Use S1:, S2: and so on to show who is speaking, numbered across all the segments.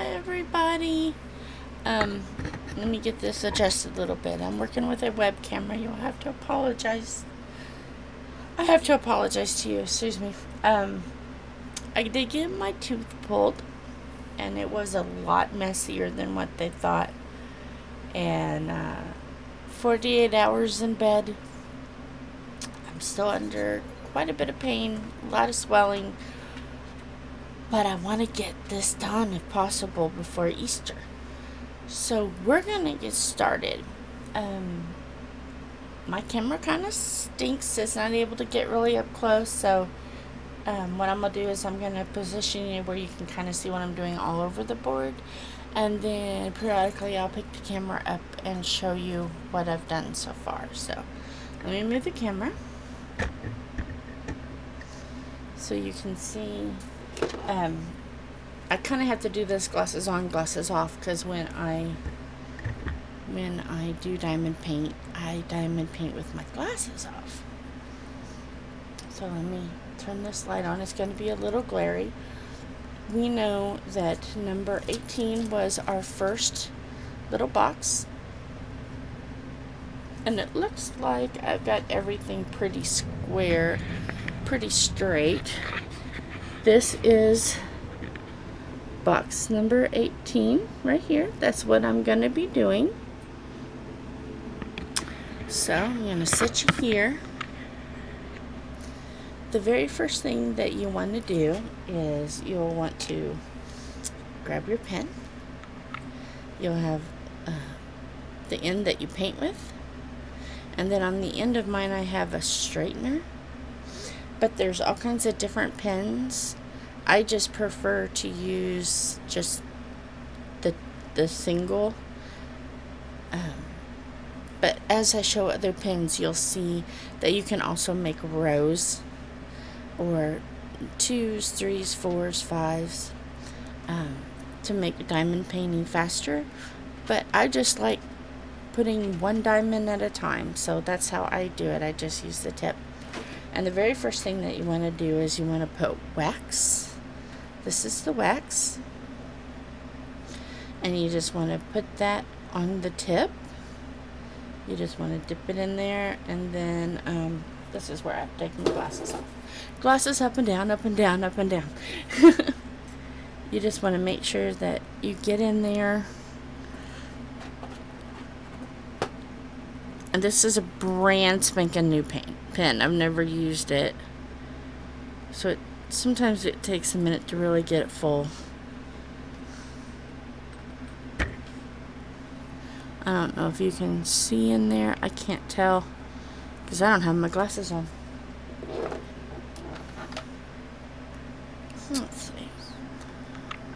S1: Hi everybody. Let me get this adjusted a little bit. I'm working with a web camera. You'll have to apologize. I have to apologize to you. Excuse me. I did get my tooth pulled, and it was a lot messier than what they thought. And 48 hours in bed. I'm still under quite a bit of pain, a lot of swelling. But I want to get this done if possible before Easter. So we're going to get started. My camera kind of stinks. It's not able to get really up close. So what I'm going to do is I'm going to position you where you can kind of see what I'm doing all over the board. And then periodically I'll pick the camera up and show you what I've done so far. So let me move the camera so you can see. I kind of have to do this glasses on, glasses off, because when I do diamond paint, I diamond paint with my glasses off. So let me turn this light on. It's going to be a little glary. We know that number 18 was our first little box. And it looks like I've got everything pretty square, pretty straight. This is box number 18 right here. That's what I'm going to be doing. So I'm going to sit you here. The very first thing that you want to do is you'll want to grab your pen. You'll have the end that you paint with. And then on the end of mine I have a straightener. But there's all kinds of different pens. I just prefer to use just the single. But as I show other pens, you'll see that you can also make rows or 2s, 3s, 4s, 5s to make diamond painting faster. But I just like putting one diamond at a time, so that's how I do it. I just use the tip. And the very first thing that you want to do is you want to put wax. This is the wax. And you just want to put that on the tip. You just want to dip it in there. And then this is where I've taken the glasses off. Glasses up and down, up and down, up and down. You just want to make sure that you get in there. And this is a brand spanking new pen. I've never used it. So sometimes it takes a minute to really get it full. I don't know if you can see in there. I can't tell because I don't have my glasses on. Let's see.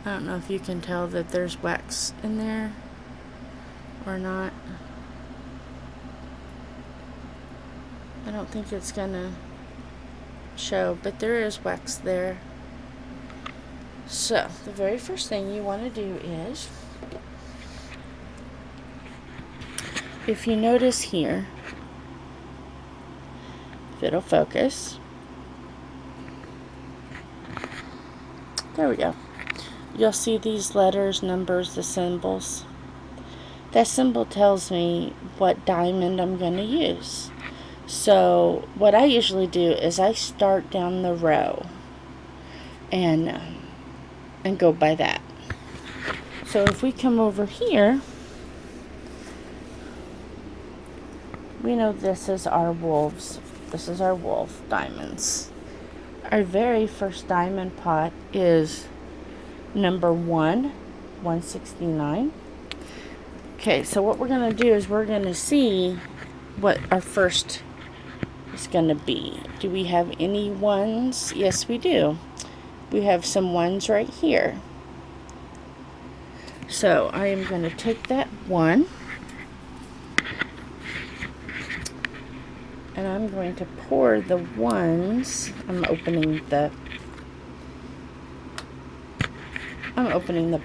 S1: I don't know if you can tell that there's wax in there or not. I don't think it's gonna show, but there is wax there. So the very first thing you want to do is, if you notice here, if it'll focus, there we go. You'll see these letters, numbers, the symbols. That symbol tells me what diamond I'm going to use. So what I usually do is I start down the row and go by that. So if we come over here, we know this is our wolves. This is our wolf diamonds. Our very first diamond pot is number 169. Okay, so what we're going to do is we're going to see what our first is going to be. Do we have any ones? Yes, we do. We have some ones right here. So I am going to take that one and I'm going to pour the ones. I'm opening the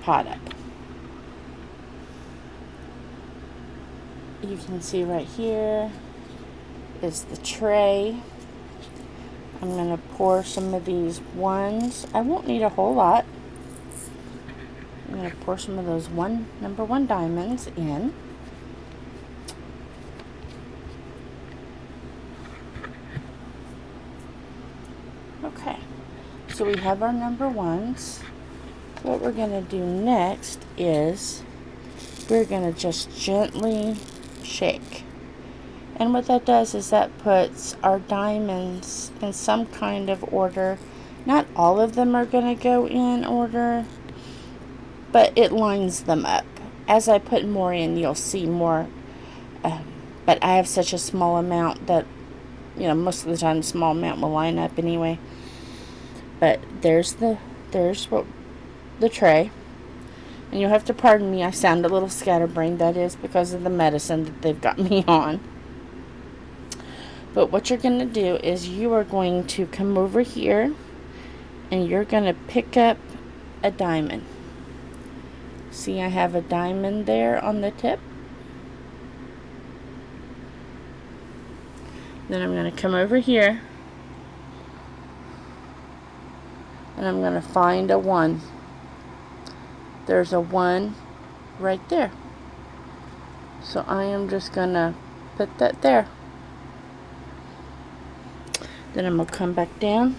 S1: pot up. You can see right here is the tray. I'm going to pour some of these ones. I won't need a whole lot. I'm going to pour some of those number one diamonds in. Okay, so we have our number ones. What we're going to do next is we're going to just gently shake. And what that does is that puts our diamonds in some kind of order. Not all of them are going to go in order, but it lines them up. As I put more in, you'll see more. But I have such a small amount that, you know, most of the time the small amount will line up anyway. But there's the tray. And you'll have to pardon me, I sound a little scatterbrained. That is because of the medicine that they've got me on. But what you're going to do is you are going to come over here and you're going to pick up a diamond. See, I have a diamond there on the tip. Then I'm going to come over here and I'm going to find a 1. There's a 1 right there. So I am just going to put that there. Then I'm going to come back down.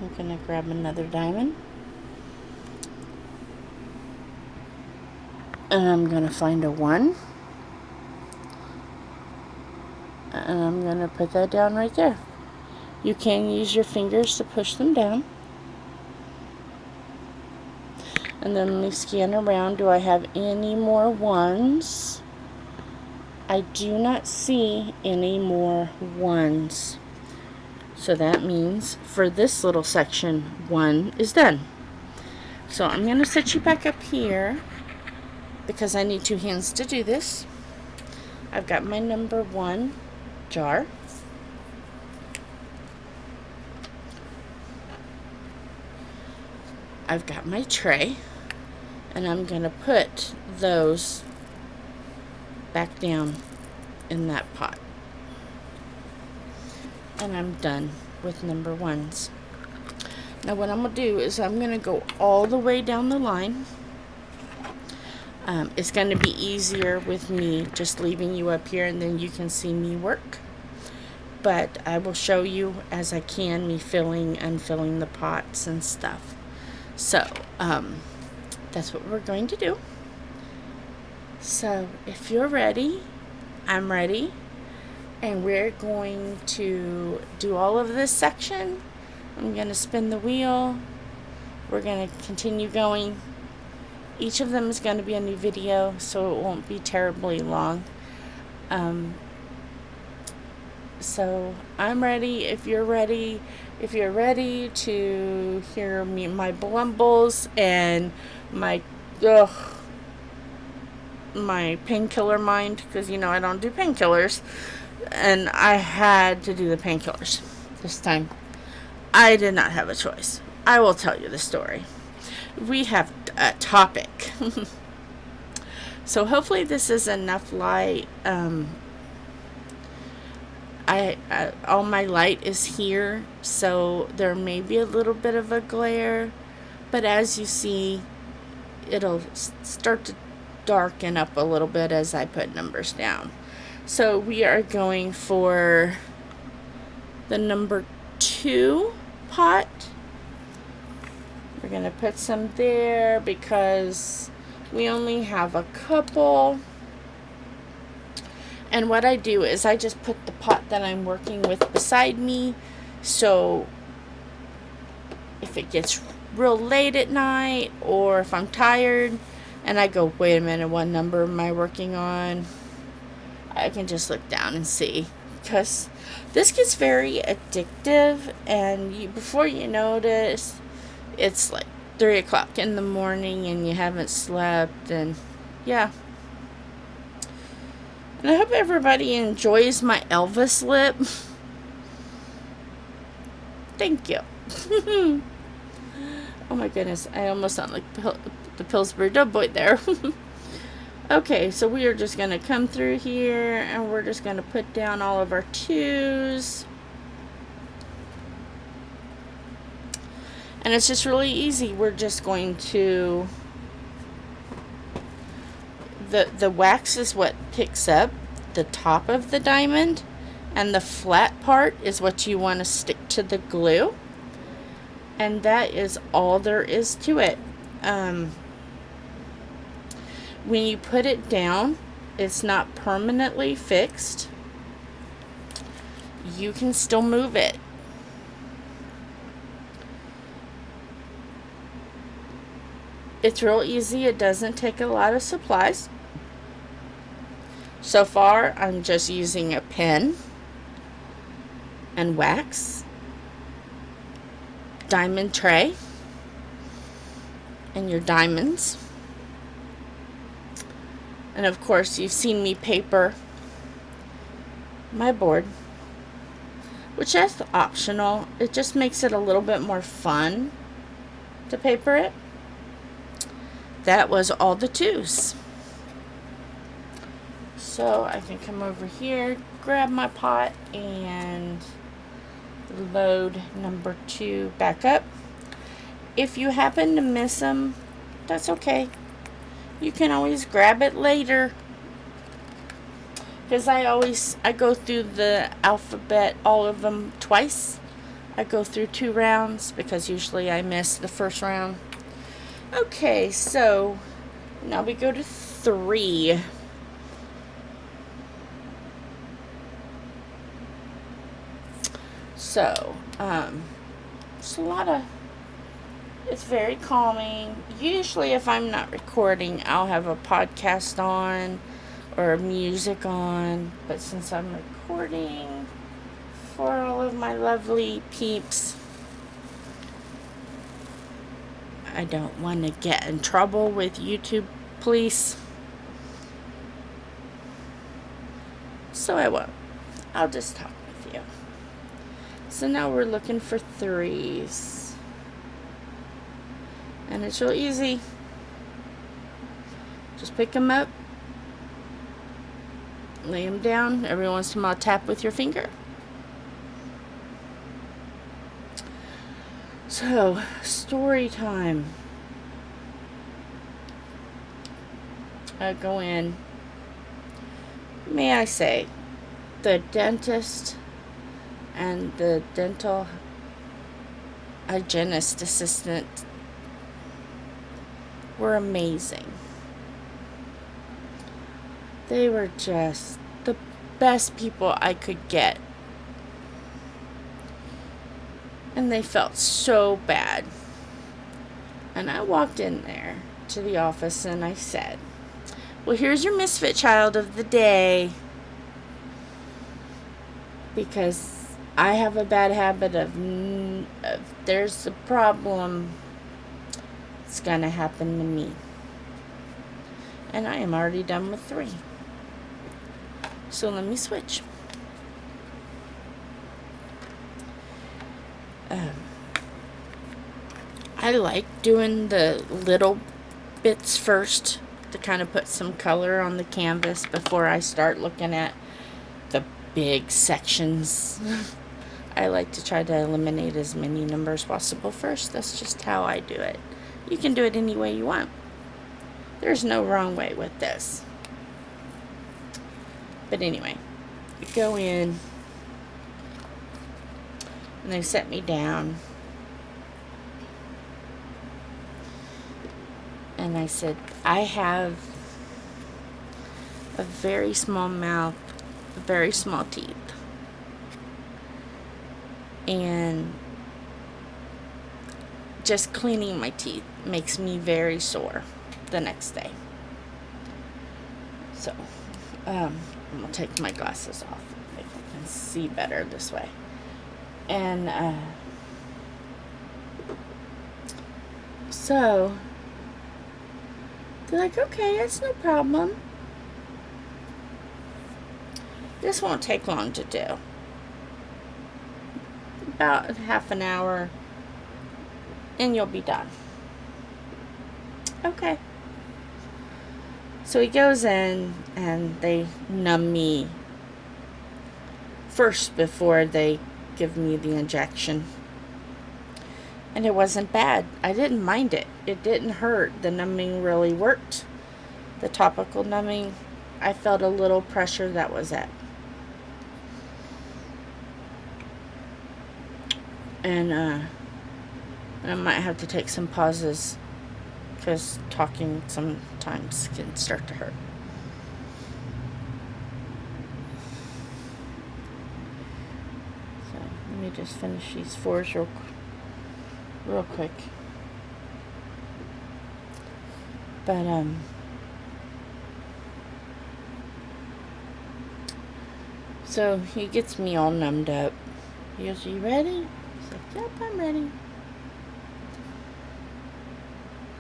S1: I'm going to grab another diamond. And I'm going to find a 1. And I'm going to put that down right there. You can use your fingers to push them down. And then let me scan around. Do I have any more 1s? I do not see any more 1s. So that means for this little section, 1 is done. So I'm going to set you back up here because I need 2 hands to do this. I've got my number 1 jar. I've got my tray. And I'm going to put those back down in that pot. And I'm done with number 1s. Now what I'm going to do is I'm going to go all the way down the line. It's going to be easier with me just leaving you up here and then you can see me work. But I will show you as I can me filling and unfilling the pots and stuff. So, that's what we're going to do. So, if you're ready, I'm ready. And we're going to do all of this section. I'm going to spin the wheel. We're going to continue going. Each of them is going to be a new video, so it won't be terribly long. So, I'm ready. If you're ready to hear me, my blumbles and my painkiller mind, because you know I don't do painkillers, and I had to do the painkillers this time. I did not have a choice. I will tell you the story. We have a topic. So hopefully this is enough light. All my light is here, so there may be a little bit of a glare, but as you see, it'll start to darken up a little bit as I put numbers down. So we are going for the number 2 pot. We're going to put some there because we only have a couple. And what I do is I just put the pot that I'm working with beside me, so if it gets real late at night or if I'm tired and I go, wait a minute, what number am I working on? I can just look down and see, because this gets very addictive, and before you notice, it's like 3 o'clock in the morning and you haven't slept, and yeah. And I hope everybody enjoys my Elvis lip. Thank you. Oh my goodness, I almost sound like the Pillsbury Doughboy there. Okay, so we are just going to come through here and we're just going to put down all of our 2s. And it's just really easy. We're just going to, the wax is what picks up the top of the diamond, and the flat part is what you want to stick to the glue. And that is all there is to it. When you put it down, it's not permanently fixed. You can still move it. It's real easy. It doesn't take a lot of supplies. So far, I'm just using a pen and wax, diamond tray, and your diamonds. And of course, you've seen me paper my board, which is optional. It just makes it a little bit more fun to paper it. That was all the twos. So I can come over here, grab my pot, and load number 2 back up. If you happen to miss them, that's okay. You can always grab it later. Because I go through the alphabet, all of them twice. I go through 2 rounds because usually I miss the first round. Okay, so now we go to 3. So, it's very calming. Usually if I'm not recording, I'll have a podcast on or music on. But since I'm recording for all of my lovely peeps, I don't want to get in trouble with YouTube police. So I won't. I'll just talk with you. So now we're looking for 3s. And it's real easy. Just pick them up, lay them down. Every once in a while, tap with your finger. So, story time. I go in. May I say, the dentist and the dental hygienist assistant were amazing. They were just the best people I could get. And they felt so bad. And I walked in there to the office and I said, well, here's your misfit child of the day. Because I have a bad habit of there's a problem, it's going to happen to me. And I am already done with 3. So let me switch. I like doing the little bits first to kind of put some color on the canvas before I start looking at the big sections. I like to try to eliminate as many numbers possible first. That's just how I do it. You can do it any way you want. There's no wrong way with this. But anyway, I go in and they set me down. And I said, I have a very small mouth, very small teeth. And just cleaning my teeth makes me very sore the next day. So, I'm going to take my glasses off. I can see better this way. And, so, they're like, okay, it's no problem. This won't take long to do. About half an hour, and you'll be done. Okay. So he goes in, and they numb me first before they give me the injection. And it wasn't bad. I didn't mind it. It didn't hurt. The numbing really worked. The topical numbing, I felt a little pressure, that was it. And I might have to take some pauses because talking sometimes can start to hurt. So let me just finish these 4s real quick. But so he gets me all numbed up. He goes, "Are you ready?" He's like, "Yep, I'm ready."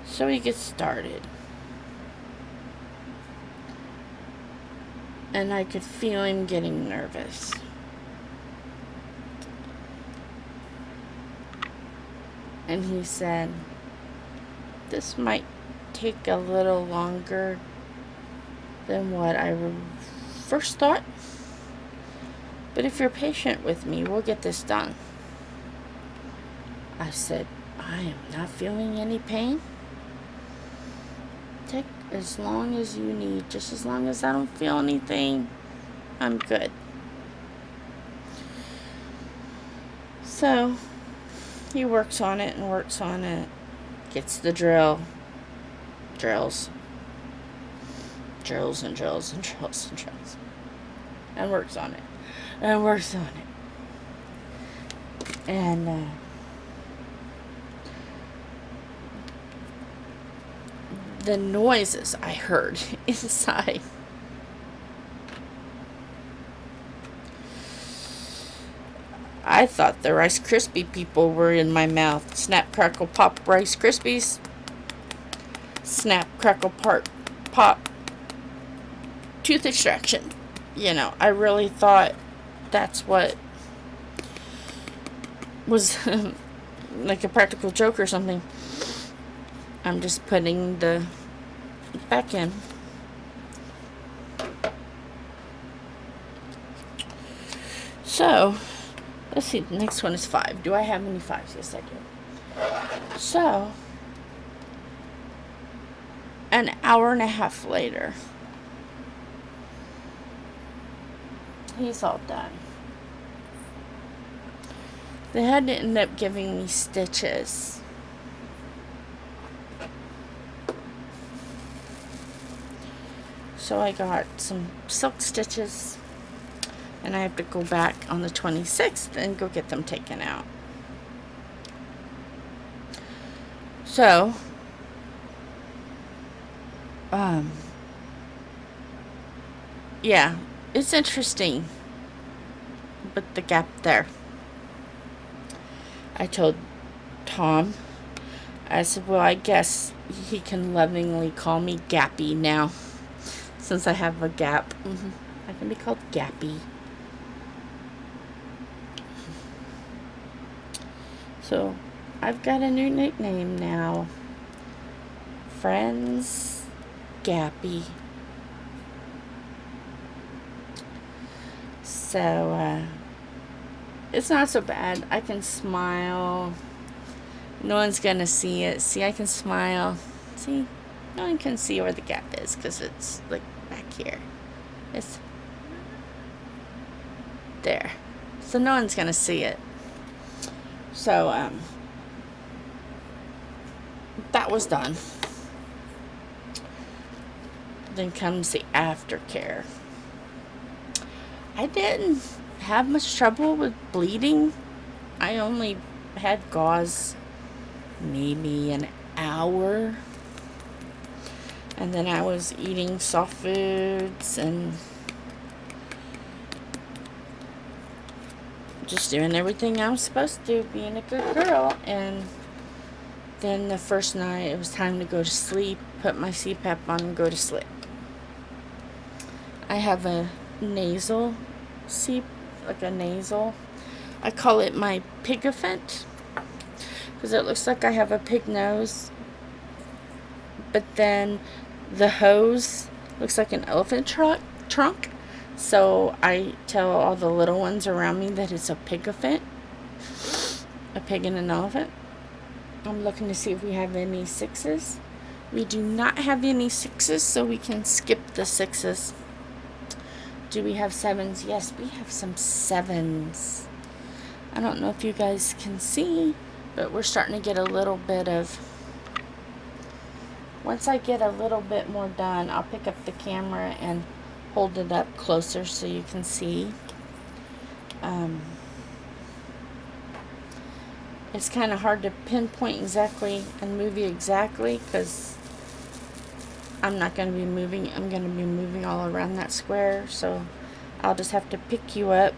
S1: So he gets started. And I could feel him getting nervous. And he said, "This might take a little longer than what I first thought. But if you're patient with me, we'll get this done." I said, "I am not feeling any pain. Take as long as you need. Just as long as I don't feel anything, I'm good." So he works on it and works on it. Gets the drills and drills and drills and drills. And works on it. And works on it. And the noises I heard inside. I thought the Rice Krispie people were in my mouth. Snap, crackle, pop, Rice Krispies. Snap, crackle, pop, tooth extraction. You know, I really thought that's what was like a practical joke or something. I'm just putting the back in. So, let's see, the next one is 5. Do I have any 5s? Yes, I do. So, an hour and a half later, he's all done. They had to end up giving me stitches. So I got some silk stitches, and I have to go back on the 26th and go get them taken out. So, yeah, it's interesting, but the gap there. I told Tom, I said, well, I guess he can lovingly call me Gappy now, since I have a gap. I can be called Gappy. So, I've got a new nickname now. Friends Gappy. So, it's not so bad. I can smile. No one's gonna see it. See, I can smile. See, no one can see where the gap is because it's like back here. It's there. So no one's gonna see it. So, that was done. Then comes the aftercare. I didn't have much trouble with bleeding. I only had gauze maybe an hour. And then I was eating soft foods and just doing everything I was supposed to, being a good girl. And then the first night it was time to go to sleep, put my CPAP on and go to sleep. I have a nasal I call it my pigafent, because it looks like I have a pig nose, but then the hose looks like an elephant trunk. So I tell all the little ones around me that it's a pigafent, a pig and an elephant. I'm looking to see if we have any 6s. We do not have any 6s, so we can skip the 6s. Do we have 7s? Yes, we have some 7s. I don't know if you guys can see, but we're starting to get a little bit of... Once I get a little bit more done, I'll pick up the camera and hold it up closer so you can see. It's kind of hard to pinpoint exactly and move you exactly because I'm not going to be moving. I'm going to be moving all around that square, so I'll just have to pick you up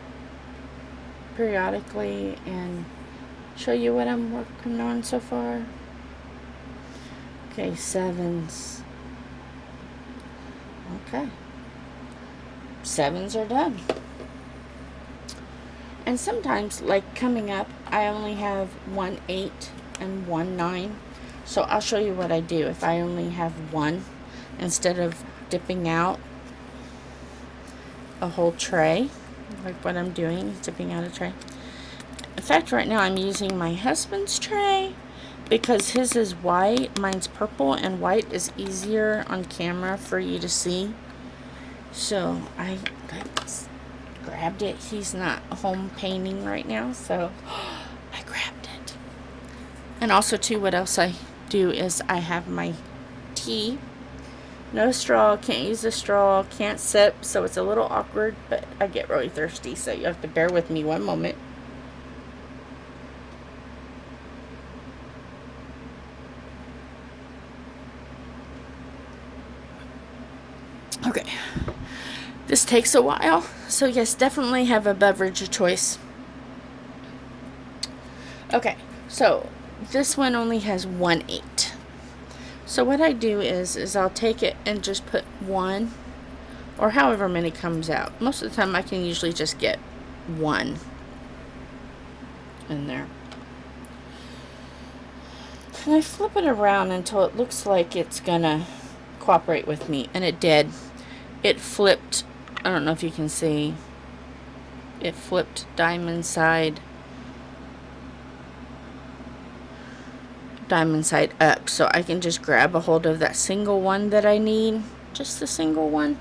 S1: periodically and show you what I'm working on so far. Okay, 7s. Okay. 7s are done. And sometimes, like coming up, I only have 1 8 and 1 9. So I'll show you what I do if I only have 1 instead of dipping out a whole tray, like what I'm doing is dipping out a tray. In fact, right now I'm using my husband's tray because his is white, mine's purple, and white is easier on camera for you to see. So I grabbed it. He's not home painting right now, so I grabbed it. And also too, what else I do is I have my tea. No straw, can't use a straw, can't sip, so it's a little awkward, but I get really thirsty, so you have to bear with me one moment. Okay, this takes a while, so yes, definitely have a beverage of choice. Okay, so this one only has 1 8. So what I do is I'll take it and just put 1 or however many comes out. Most of the time I can usually just get 1 in there. And I flip it around until it looks like it's gonna cooperate with me, and it did. It flipped, I don't know if you can see, it flipped diamond side up, so I can just grab a hold of that single one that I need, just the single one.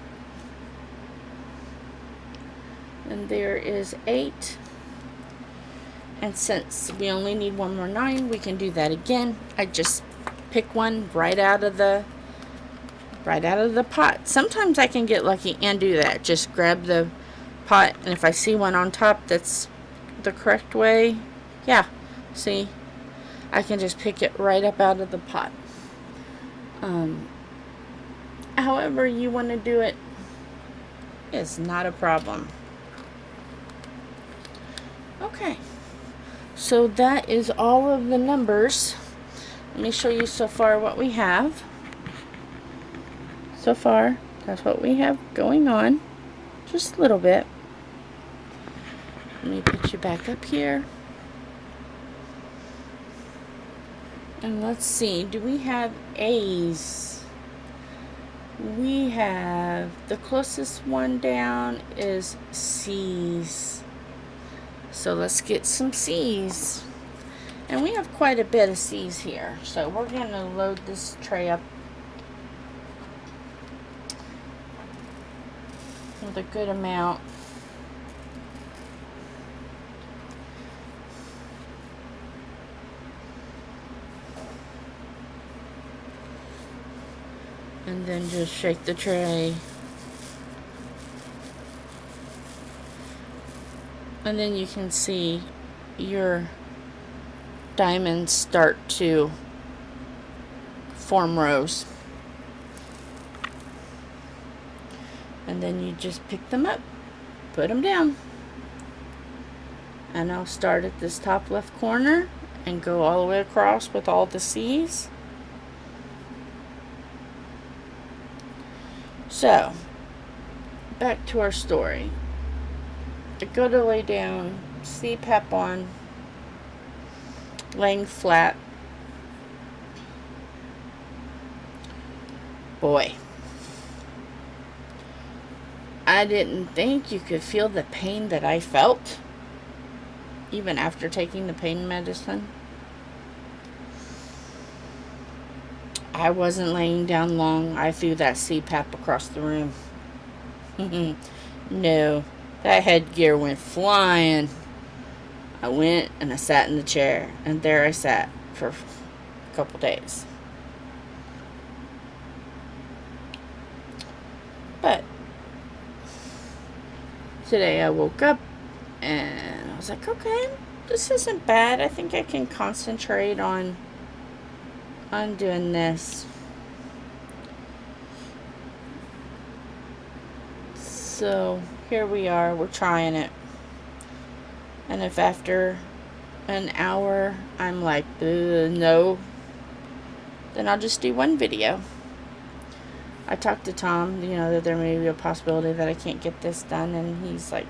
S1: And there is 8, and since we only need 1 more 9, we can do that again. I just pick one right out of the pot. Sometimes I can get lucky and do that, just grab the pot, and if I see one on top that's the correct way, yeah, see, I can just pick it right up out of the pot. However you want to do it is not a problem. Okay, so that is all of the numbers. Let me show you so far what we have. So far, that's what we have going on. Just a little bit. Let me put you back up here. And let's see, do we have A's? We have, the closest one down is C's. So let's get some C's. And we have quite a bit of C's here. So we're going to load this tray up with a good amount. And then just shake the tray. And then you can see your diamonds start to form rows. And then you just pick them up, put them down. And I'll start at this top left corner and go all the way across with all the C's. So, back to our story. I go to lay down, CPAP on, laying flat. Boy, I didn't think you could feel the pain that I felt, even after taking the pain medicine. I wasn't laying down long. I threw that CPAP across the room. No, that headgear went flying. I went and I sat in the chair, and there I sat for a couple days. But today I woke up and I was like, okay, this isn't bad. I think I can concentrate on doing this. So here we are, we're trying it. And if after an hour I'm like, no, then I'll just do one video. I talked to Tom, that there may be a possibility that I can't get this done, and he's like,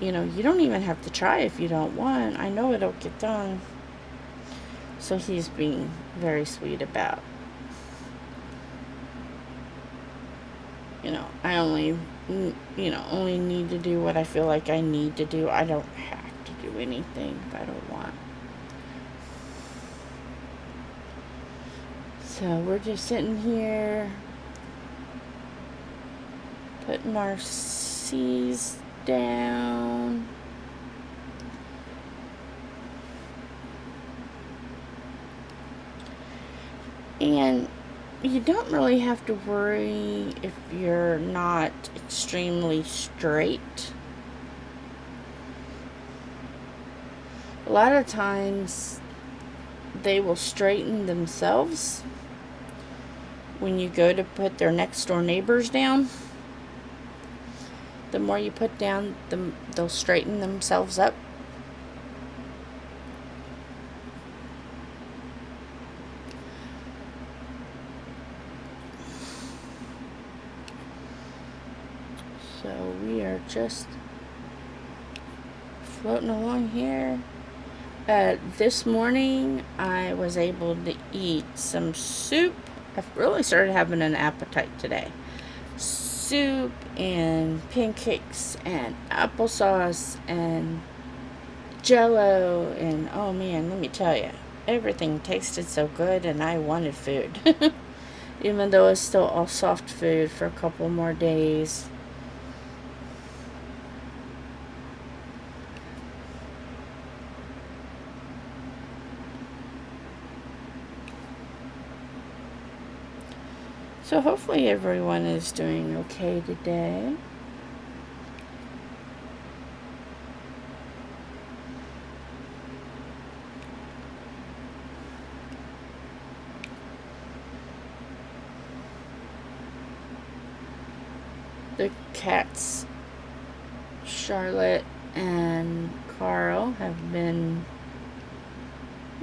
S1: you don't even have to try if you don't want. I know it'll get done. So he's being very sweet about, I only need to do what I feel like I need to do. I don't have to do anything if I don't want. So we're just sitting here, putting our C's down. And you don't really have to worry if you're not extremely straight. A lot of times they will straighten themselves when you go to put their next door neighbors down. The more you put down, they'll straighten themselves up. So we are just floating along here. This morning I was able to eat some soup. I've really started having an appetite today. Soup and pancakes and applesauce and Jello, and oh man, let me tell you, everything tasted so good and I wanted food. Even though it's still all soft food for a couple more days. So hopefully everyone is doing okay today. The cats, Charlotte and Carl, have been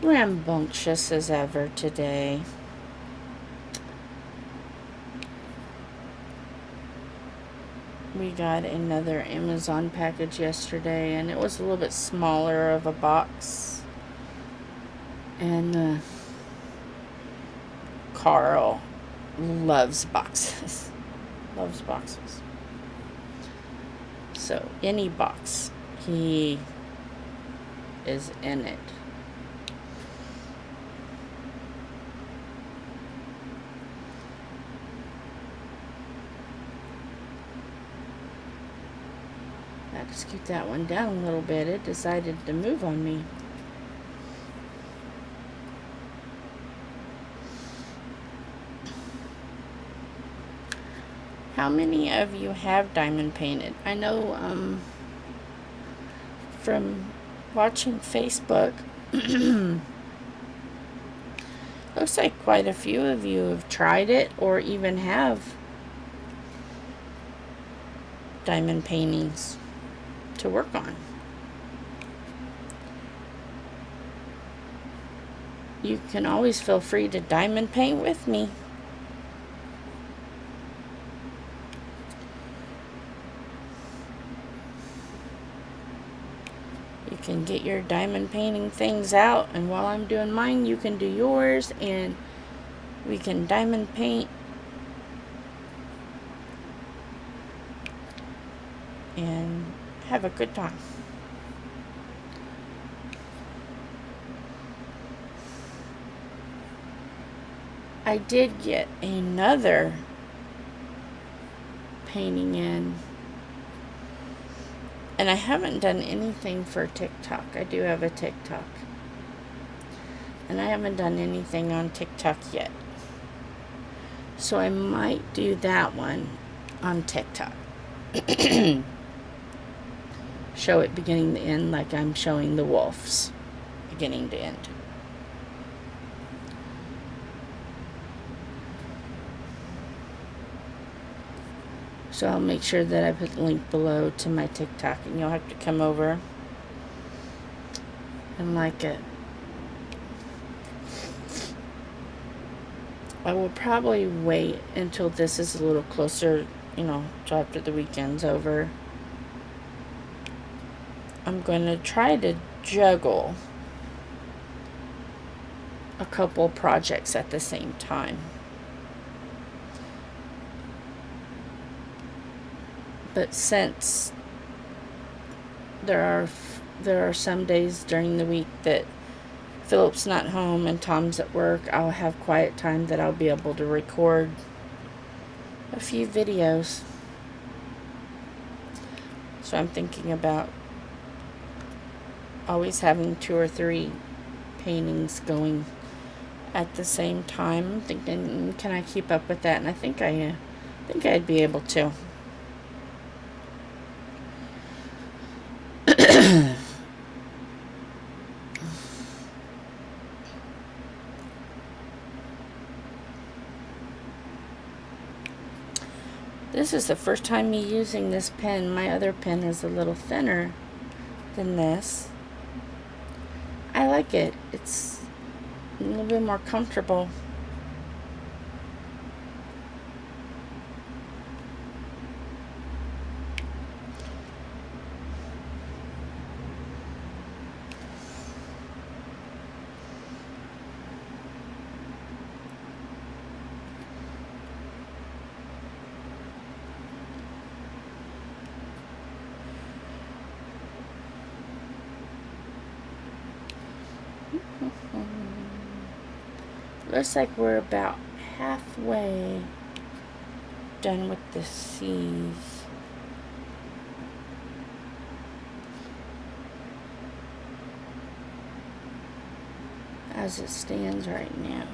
S1: rambunctious as ever today. We got another Amazon package yesterday, and it was a little bit smaller of a box. And Carl loves boxes. Loves boxes. So any box, he is in it. I had to scoot that one down a little bit. It decided to move on me. How many of you have diamond painted? I know from watching Facebook, looks like quite a few of you have tried it or even have diamond paintings to work on. You can always feel free to diamond paint with me. You can get your diamond painting things out, and while I'm doing mine, you can do yours, and we can diamond paint and have a good time. I did get another painting in, and I haven't done anything for TikTok. I do have a TikTok, and I haven't done anything on TikTok yet, so I might do that one on TikTok. Show it beginning to end like I'm showing the wolves beginning to end. So I'll make sure that I put the link below to my TikTok, and you'll have to come over and like it. I will probably wait until this is a little closer, till after the weekend's over. I'm going to try to juggle a couple projects at the same time. But since there are some days during the week that Philip's not home and Tom's at work, I'll have quiet time that I'll be able to record a few videos. So I'm thinking about always having 2 or 3 paintings going at the same time. I'm thinking, can I keep up with that? And I think I'd be able to. This is the first time me using this pen. My other pen is a little thinner than this. I like it. It's a little bit more comfortable. Looks like we're about halfway done with the C's. As it stands right now.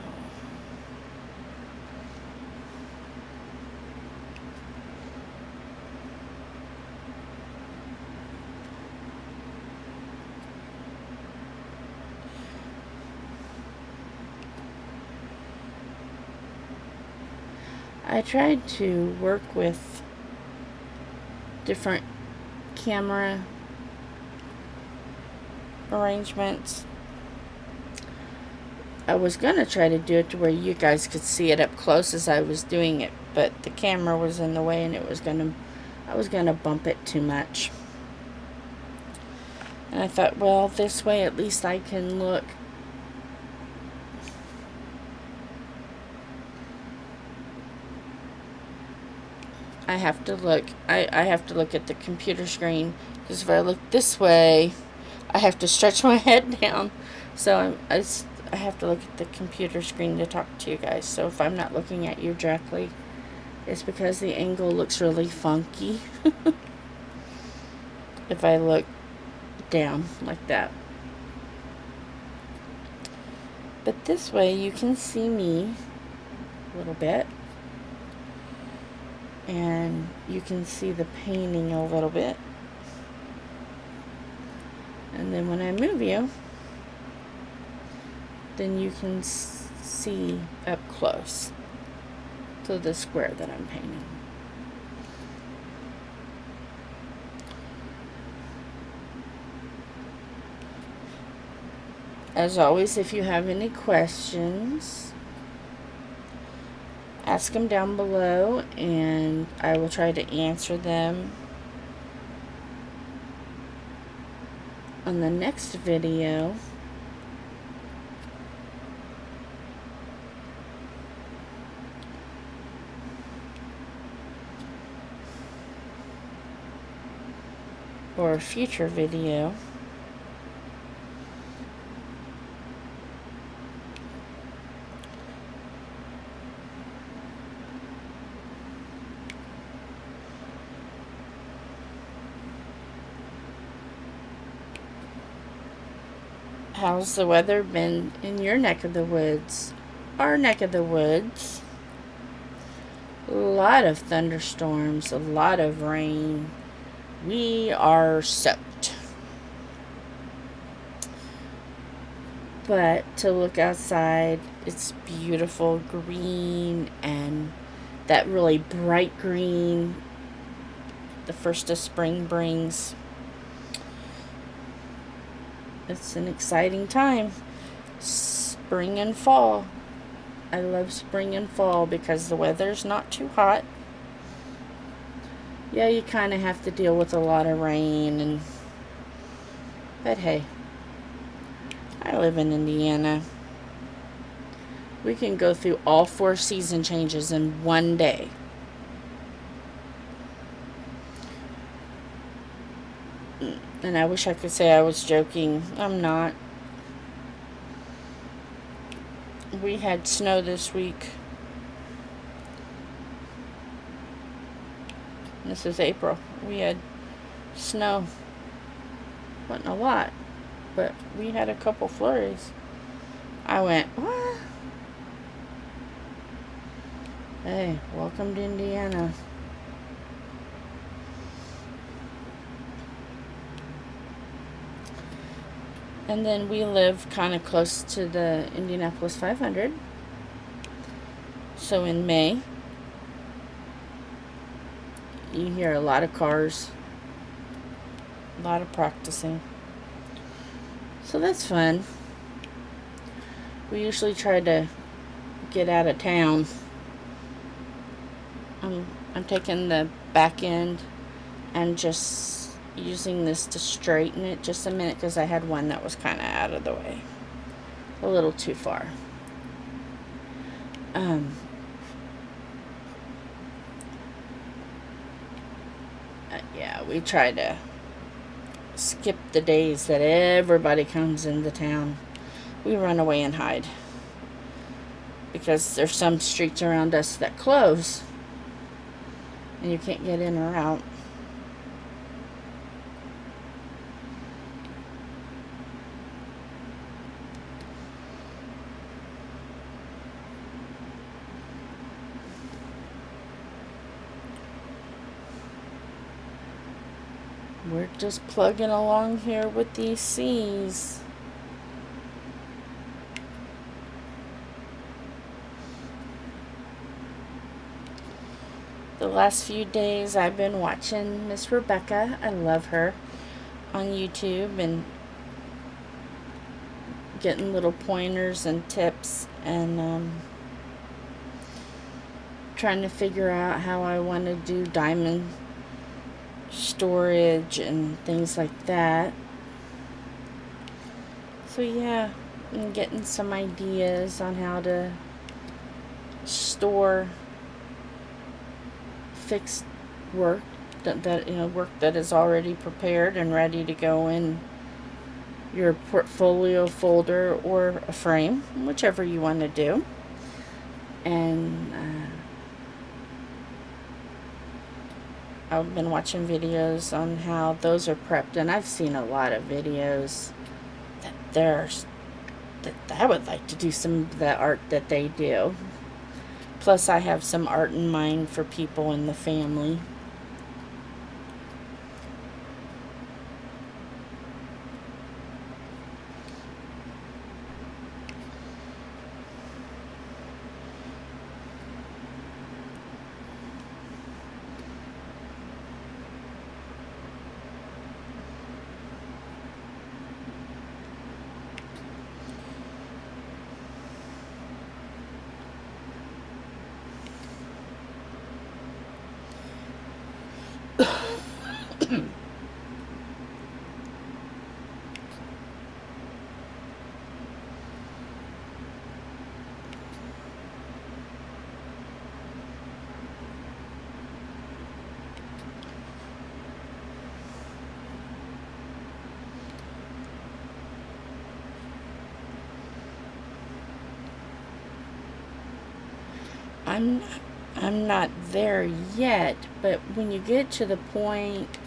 S1: I tried to work with different camera arrangements. I was gonna try to do it to where you guys could see it up close as I was doing it, but the camera was in the way and I was gonna bump it too much. And I thought, well, this way at least I can look I have to look at the computer screen, because if I look this way, I have to stretch my head down. So I have to look at the computer screen to talk to you guys. So if I'm not looking at you directly, it's because the angle looks really funky. If I look down like that. But this way you can see me a little bit. And you can see the painting a little bit. And then when I move you, then you can see up close to the square that I'm painting. As always, if you have any questions, ask them down below and I will try to answer them on the next video. Or a future video. How's the weather been in your neck of the woods? Our neck of the woods. A lot of thunderstorms, a lot of rain. We are soaked. But to look outside, it's beautiful green and that really bright green the first of spring brings. It's an exciting time. Spring and fall. I love spring and fall because the weather's not too hot. Yeah, you kind of have to deal with a lot of rain, but hey, I live in Indiana. We can go through all 4 season changes in one day. And I wish I could say I was joking. I'm not. We had snow this week. This is April. We had snow. Wasn't a lot, but we had a couple flurries. I went, what? Hey, welcome to Indiana. And then we live kind of close to the Indianapolis 500. So in May, you hear a lot of cars, a lot of practicing. So that's fun. We usually try to get out of town. I'm taking the back end and just using this to straighten it just a minute because I had one that was kind of out of the way, a little too far. Yeah, we try to skip the days that everybody comes into town. We run away and hide because there's some streets around us that close and you can't get in or out. We're just plugging along here with these C's. The last few days I've been watching Miss Rebecca. I love her on YouTube and getting little pointers and tips and trying to figure out how I want to do diamond storage and things like that. So yeah, I'm getting some ideas on how to store fixed work that work that is already prepared and ready to go in your portfolio folder or a frame, whichever you want to do. And I've been watching videos on how those are prepped, and I've seen a lot of videos that I would like to do some of the art that they do. Plus, I have some art in mind for people in the family. I'm not there yet, but when you get to the point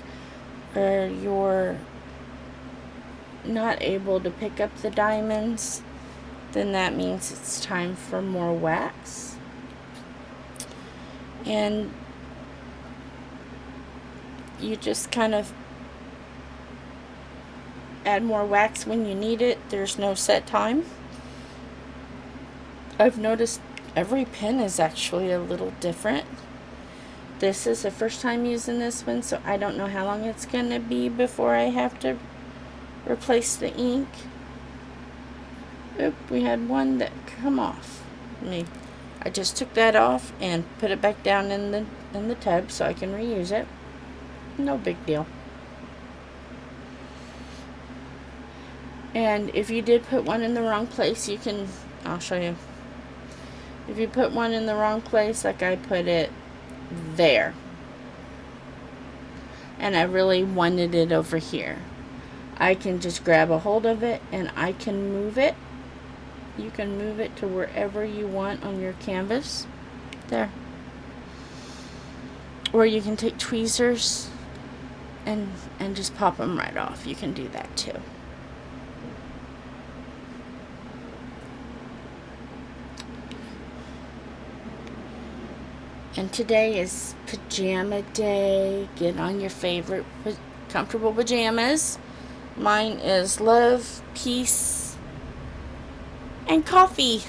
S1: where you're not able to pick up the diamonds, then that means it's time for more wax. And you just kind of add more wax when you need it. There's no set time. I've noticed every pin is actually a little different. This is the first time using this one, so I don't know how long it's going to be before I have to replace the ink. Oop, we had one that come off. I just took that off and put it back down in the tub so I can reuse it. No big deal. And if you did put one in the wrong place, you can, I'll show you. If you put one in the wrong place, like I put it there, and I really wanted it over here, I can just grab a hold of it and I can move it. You can move it to wherever you want on your canvas. There. Or you can take tweezers and just pop them right off. You can do that too. And today is pajama day. Get on your favorite comfortable pajamas. Mine is love, peace, and coffee.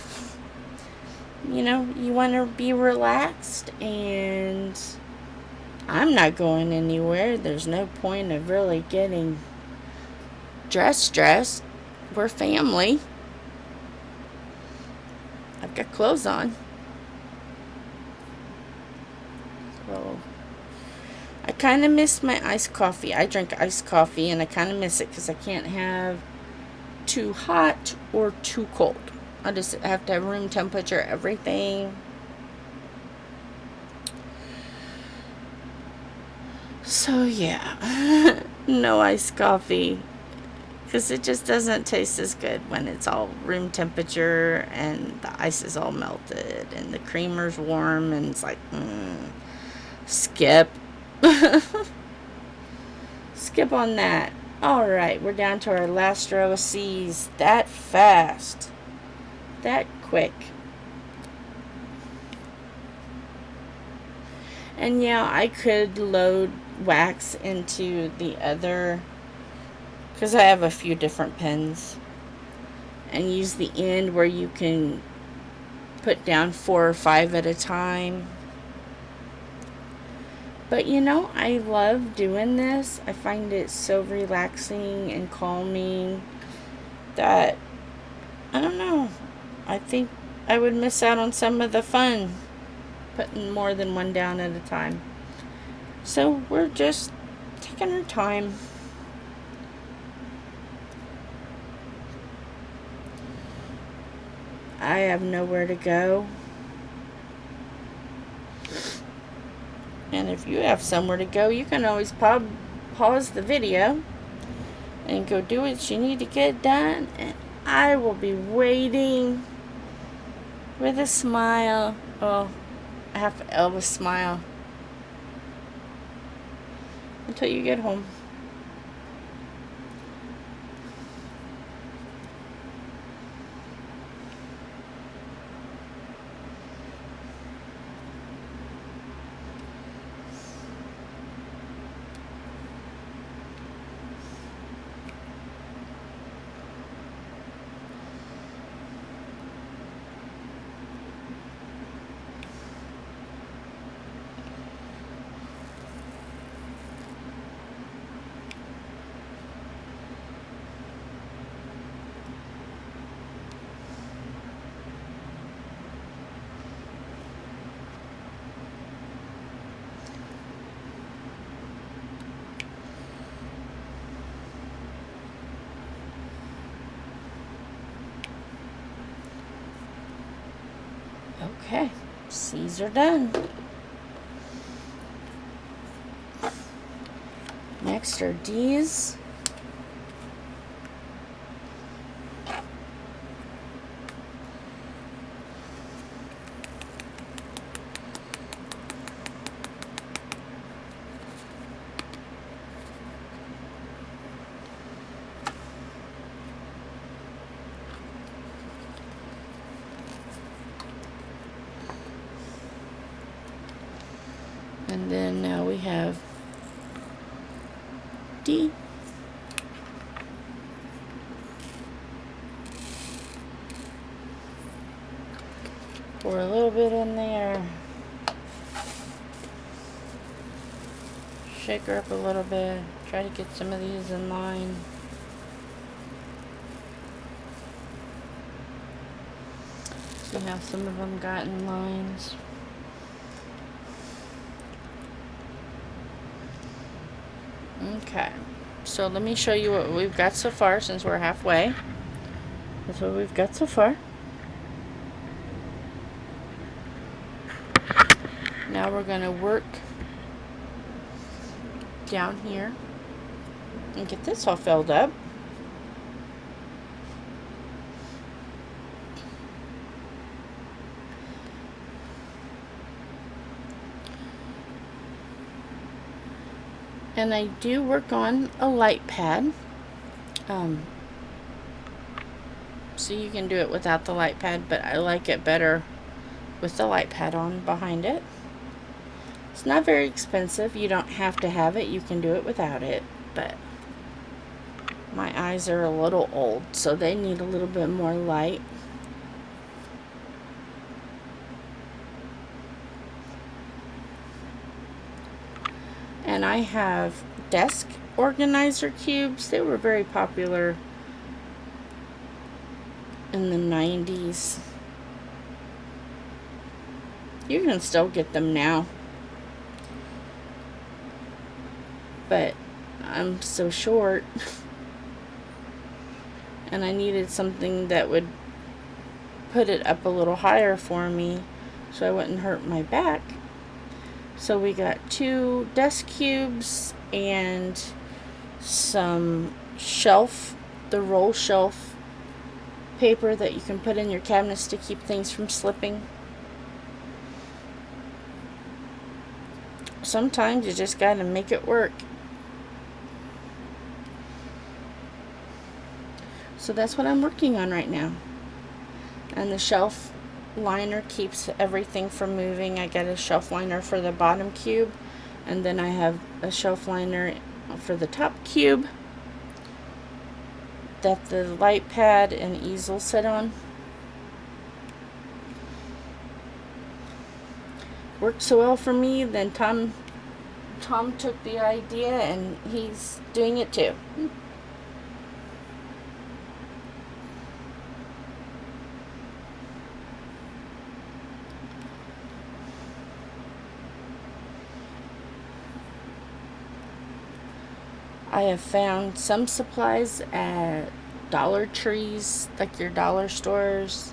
S1: You know, you want to be relaxed, and I'm not going anywhere. There's no point of really getting dressed. We're family. I've got clothes on. So I kind of miss my iced coffee. I drink iced coffee, and I kind of miss it because I can't have too hot or too cold. I just have to have room temperature everything. So yeah, no iced coffee, because it just doesn't taste as good when it's all room temperature and the ice is all melted and the creamer's warm, and it's like, skip. Skip on that. Alright, we're down to our last row of C's. That fast. That quick. And yeah, I could load wax into the other, because I have a few different pens, and use the end where you can put down 4 or 5 at a time. But you know, I love doing this. I find it so relaxing and calming that, I don't know, I think I would miss out on some of the fun putting more than one down at a time. So we're just taking our time. I have nowhere to go. And if you have somewhere to go, you can always pause the video and go do what you need to get done. And I will be waiting with a smile. Oh, half Elvis smile. Until you get home. Okay, C's are done. Next are D's. then now we have D. Pour a little bit in there. Shake her up a little bit. Try to get some of these in line. See how some of them got in lines. Okay, so let me show you what we've got so far since we're halfway. That's what we've got so far. Now we're going to work down here and get this all filled up. And I do work on a light pad, so you can do it without the light pad, but I like it better with the light pad on behind it. It's not very expensive. You don't have to have it. You can do it without it, but my eyes are a little old, so they need a little bit more light. And I have desk organizer cubes. They were very popular in the 90s. You can still get them now. But I'm so short. And I needed something that would put it up a little higher for me so I wouldn't hurt my back. So we got 2 desk cubes and some shelf, the roll shelf paper that you can put in your cabinets to keep things from slipping. Sometimes you just gotta make it work. So that's what I'm working on right now. And the shelf liner keeps everything from moving. I got a shelf liner for the bottom cube, and then I have a shelf liner for the top cube that the light pad and easel sit on. Worked so well for me, then Tom took the idea and he's doing it too. I have found some supplies at Dollar Trees, like your dollar stores.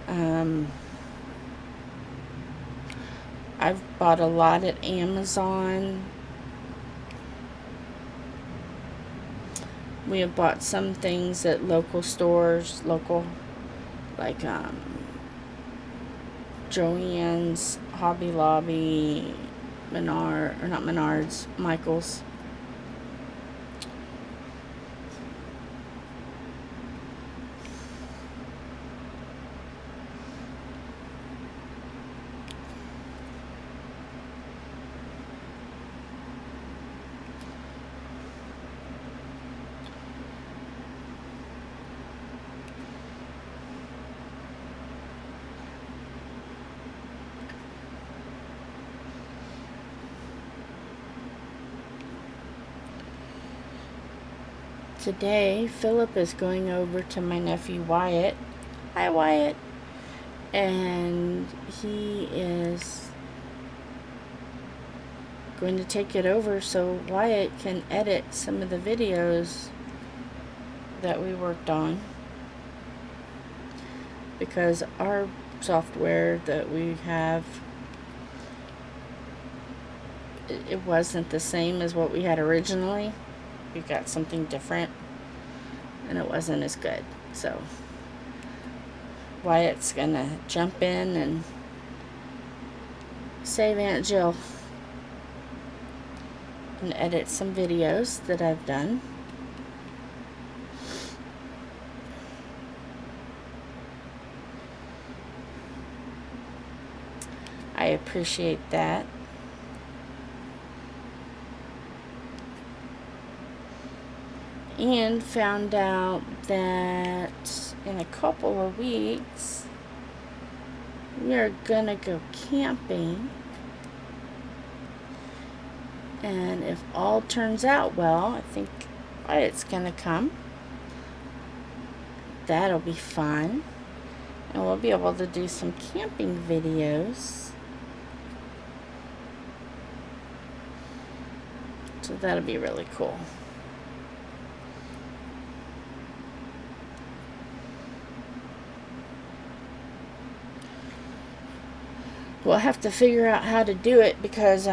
S1: I've bought a lot at Amazon. We have bought some things at local stores, like Joann's, Hobby Lobby, Michael's. Today, Philip is going over to my nephew Wyatt. Hi, Wyatt. And he is going to take it over so Wyatt can edit some of the videos that we worked on. Because our software that we have, it wasn't the same as what we had originally. We got something different and it wasn't as good. So Wyatt's gonna jump in and save Aunt Jill and edit some videos that I've done. I appreciate that. and found out that in a couple of weeks we are gonna go camping, and if all turns out well, I think it's gonna come. That'll be fun, and we'll be able to do some camping videos, so that'll be really cool. We'll have to figure out how to do it because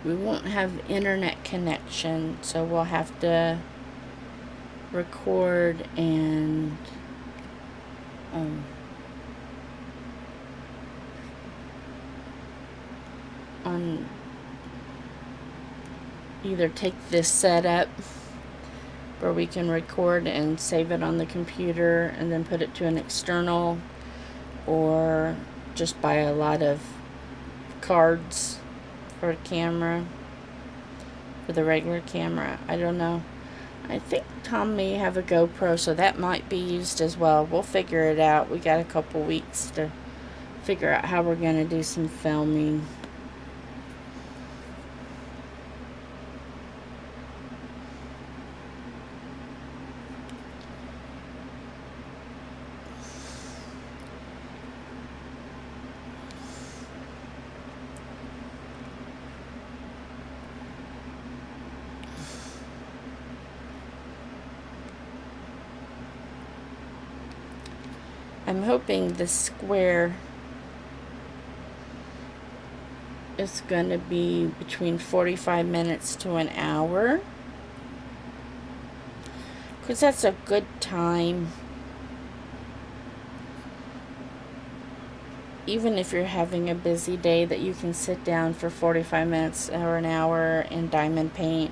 S1: we won't have internet connection, so we'll have to record and on either take this setup where we can record and save it on the computer and then put it to an external, or just buy a lot of cards for a camera, for the regular camera. I don't know. I think Tom may have a GoPro, so that might be used as well. We'll figure it out. We got a couple weeks to figure out how we're going to do some filming. I'm hoping the square is going to be between 45 minutes to an hour, because that's a good time, even if you're having a busy day, that you can sit down for 45 minutes or an hour in diamond paint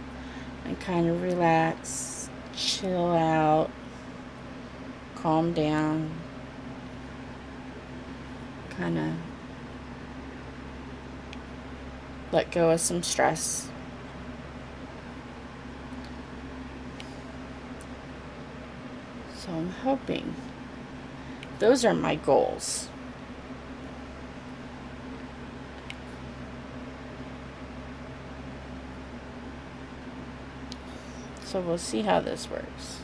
S1: and kind of relax, chill out, calm down, kind of let go of some stress. So I'm hoping those are my goals. So we'll see how this works.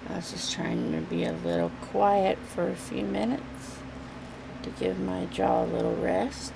S1: I was just trying to be a little quiet for a few minutes to give my jaw a little rest.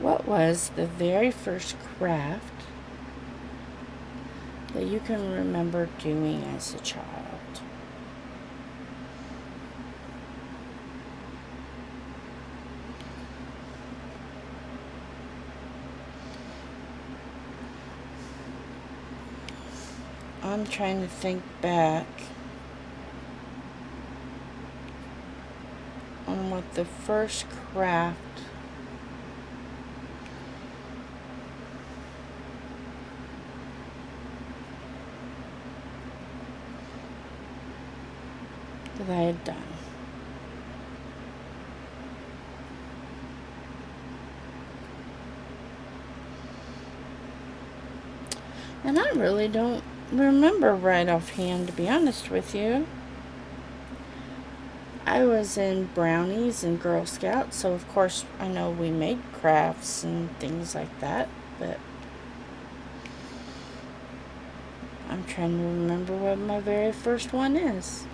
S1: what was the very first craft that you can remember doing as a child? I'm trying to think back on what the first craft that I had done. And I really don't remember right offhand, to be honest with you. I was in brownies and Girl Scouts, so of course I know we made crafts and things like that, but I'm trying to remember what my very first one is.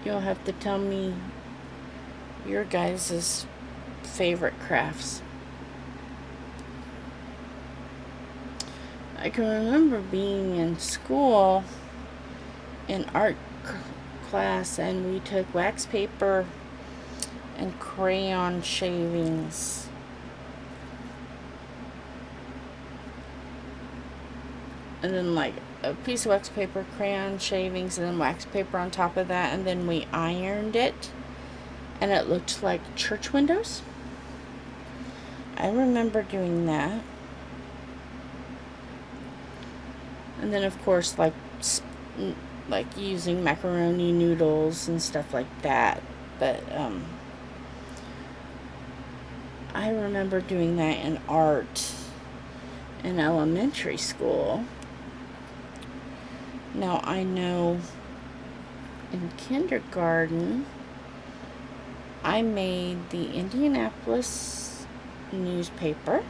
S1: You'll have to tell me your guys' favorite crafts. I can remember being in school in art class, and we took wax paper and crayon shavings. And then like a piece of wax paper, crayon shavings, and then wax paper on top of that, and then we ironed it, and it looked like church windows. I remember doing that. And then of course like using macaroni noodles and stuff like that. But I remember doing that in art in elementary school. Now I know in kindergarten I made the Indianapolis newspaper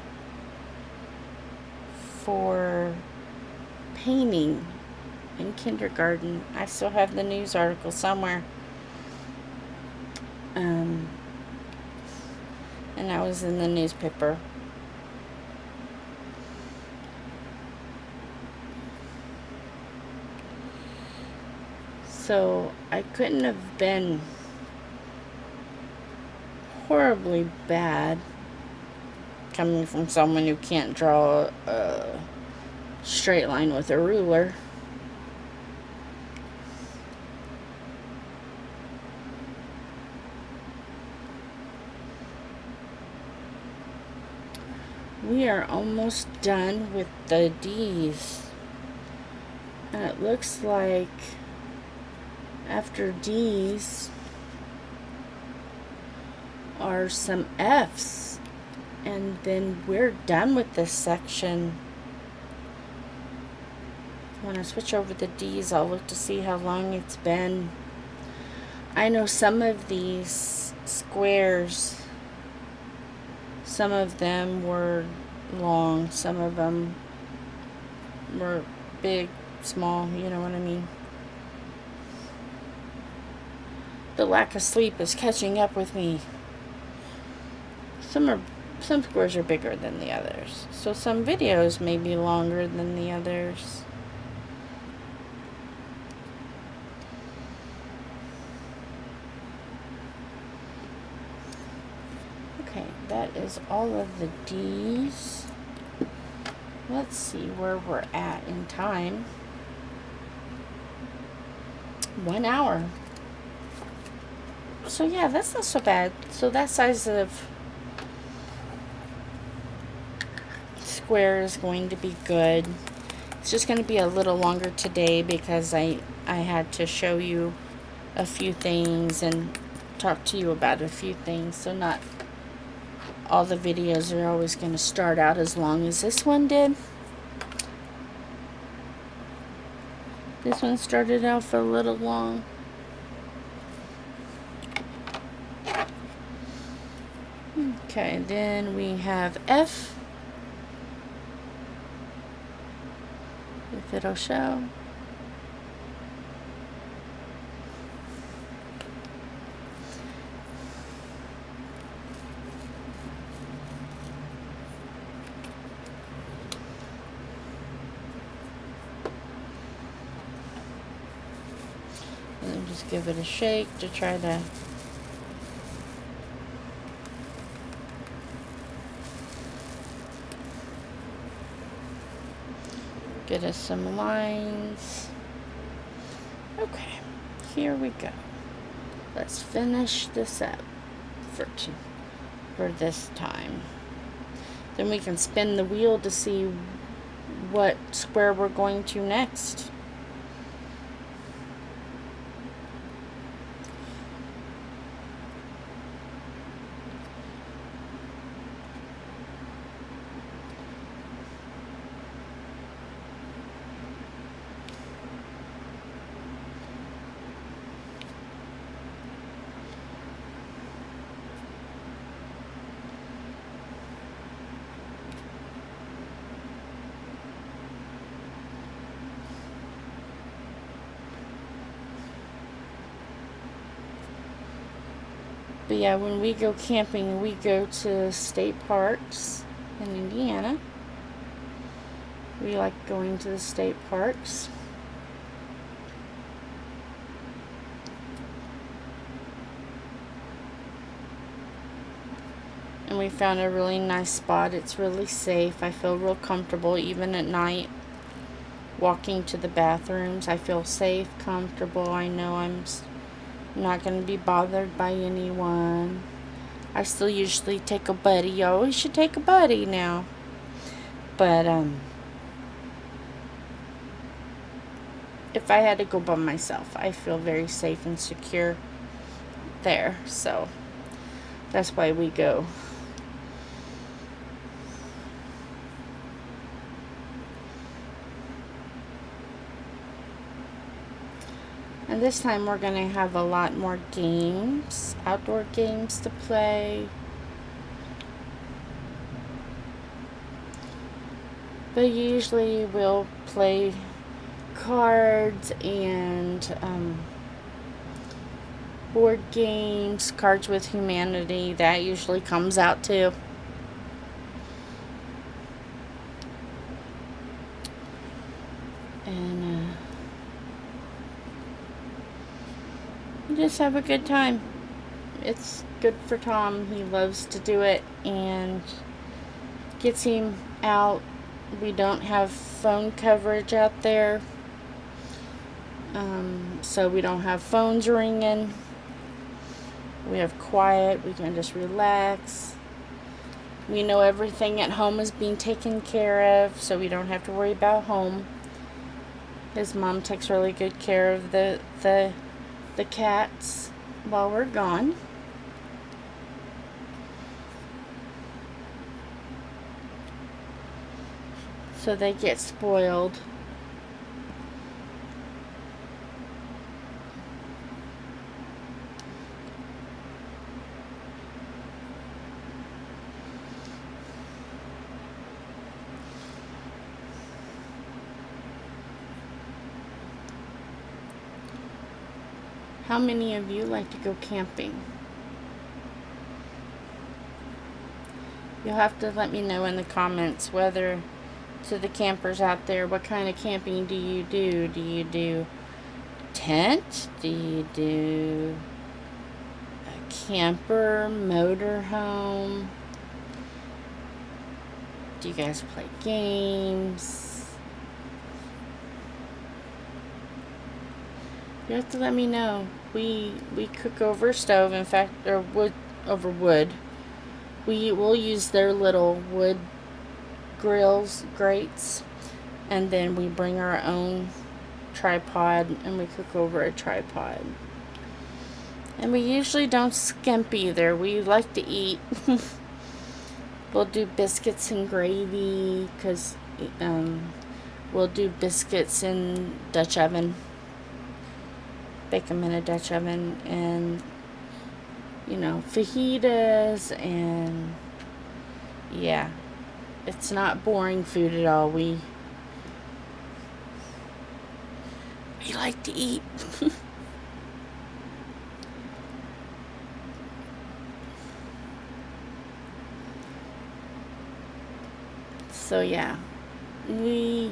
S1: for painting in kindergarten. I still have the news article somewhere. And I was in the newspaper. So I couldn't have been horribly bad coming from someone who can't draw a straight line with a ruler. We are almost done with the D's, and it looks like after D's are some F's, and then we're done with this section. When I switch over the D's, I'll look to see how long it's been. I know some of these squares, some of them were long, some of them were big, small, you know what I mean. The lack of sleep is catching up with me. Some squares are bigger than the others, so some videos may be longer than the others. Okay, that is all of the D's. Let's see where we're at in time. 1 hour. So yeah, that's not so bad. So that size of square is going to be good. It's just going to be a little longer today because I had to show you a few things and talk to you about a few things. So not all the videos are always going to start out as long as this one did. This one started off a little long. Okay, then we have F, if it'll show. give it a shake to try to get us some lines. Okay, here we go. Let's finish this up for this time. Then we can spin the wheel to see what square we're going to next. But yeah, when we go camping, we go to state parks in Indiana. We like going to the state parks. And we found a really nice spot. It's really safe. I feel real comfortable even at night. Walking to the bathrooms, I feel safe, comfortable. I know I'm not going to be bothered by anyone. I still usually take a buddy. You always should take a buddy now. But if I had to go by myself, I feel very safe and secure there. So that's why we go. And this time we're going to have a lot more games, outdoor games to play. But usually we'll play cards and board games, Cards with Humanity. That usually comes out too. And just have a good time. It's good for Tom. He loves to do it and gets him out. We don't have phone coverage out there, so we don't have phones ringing. We have quiet. We can just relax. We know everything at home is being taken care of, so we don't have to worry about home. His mom takes really good care of the cats while we're gone. So they get spoiled. How many of you like to go camping? You'll have to let me know in the comments whether, to the campers out there, what kind of camping do you do? Do you do tent? Do you do a camper, motorhome? Do you guys play games? You have to let me know. We cook over stove, in fact, or wood over wood. We will use their little wood grates, and then we bring our own tripod and we cook over a tripod. And we usually don't skimp either. We like to eat. We'll do biscuits and gravy, because we'll do biscuits in Dutch oven. Bake them in a Dutch oven, and fajitas, and yeah, it's not boring food at all. We like to eat. So yeah, we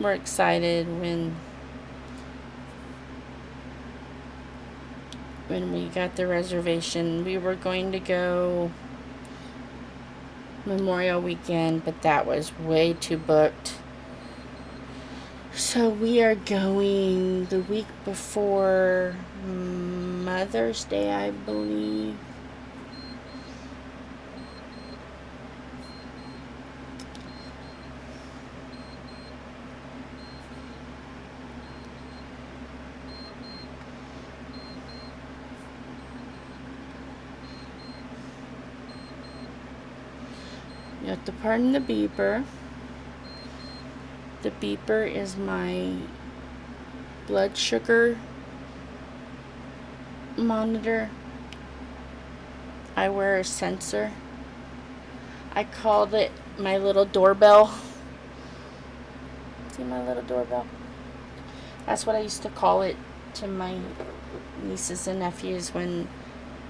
S1: were excited when when we got the reservation. We were going to go Memorial Weekend, but that was way too booked. So we are going the week before Mother's Day, I believe. You have to pardon the beeper. The beeper is my blood sugar monitor. I wear a sensor. I called it my little doorbell. See my little doorbell? That's what I used to call it to my nieces and nephews when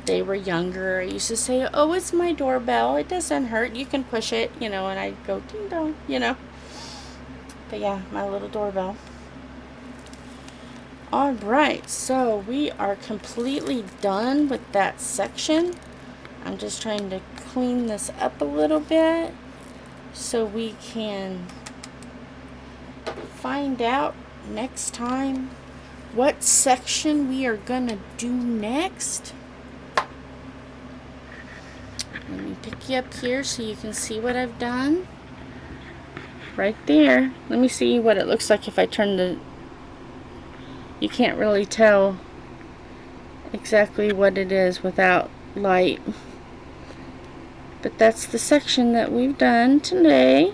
S1: they were younger. I used to say, oh, it's my doorbell. It doesn't hurt. You can push it, and I'd go ding dong, But yeah, my little doorbell. Alright, so we are completely done with that section. I'm just trying to clean this up a little bit so we can find out next time what section we are gonna do next. Let me pick you up here so you can see what I've done. Right there. Let me see what it looks like if I turn the... You can't really tell exactly what it is without light. But that's the section that we've done today.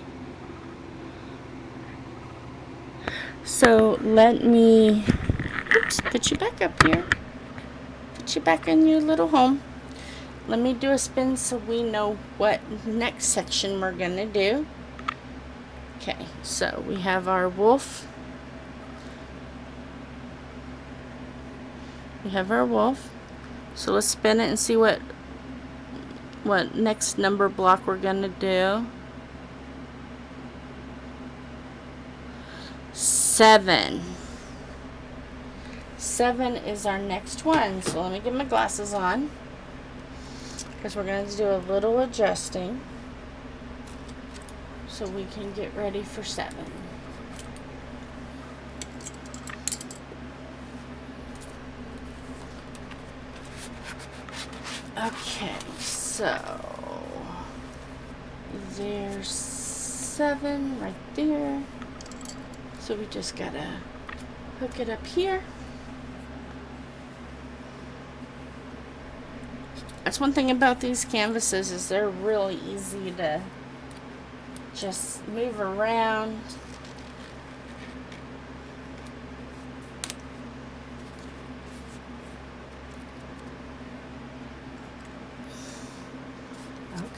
S1: So let me... Oops, put you back up here. Put you back in your little home. Let me do a spin so we know what next section we're going to do. Okay, so we have our wolf. We have our wolf. So let's spin it and see what next number block we're going to do. 7. 7 is our next one. So let me get my glasses on, because we're going to do a little adjusting so we can get ready for 7. Okay, so there's 7 right there. So we just gotta hook it up here. That's one thing about these canvases, is they're really easy to just move around.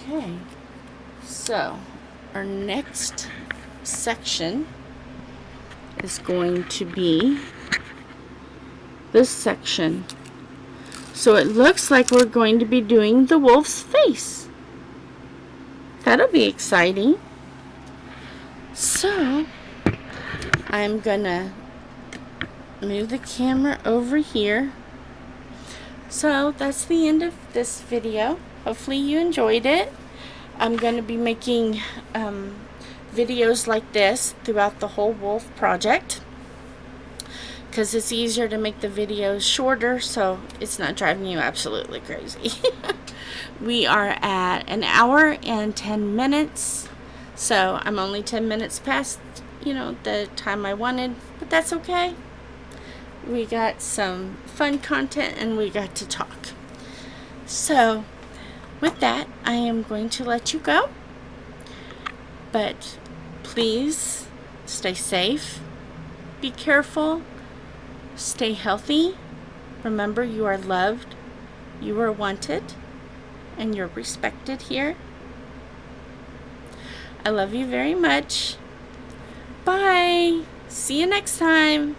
S1: Okay, so our next section is going to be this section. So it looks like we're going to be doing the wolf's face. That'll be exciting. So I'm gonna move the camera over here. So that's the end of this video. Hopefully you enjoyed it. I'm going to be making videos like this throughout the whole wolf project, because it's easier to make the videos shorter so it's not driving you absolutely crazy. We are at 1 hour and 10 minutes, so I'm only 10 minutes past the time I wanted, but that's okay. We got some fun content and we got to talk. So with that, I am going to let you go, but please stay safe, be careful, stay healthy. Remember, you are loved, you are wanted, and you're respected here. I love you very much. Bye. See you next time.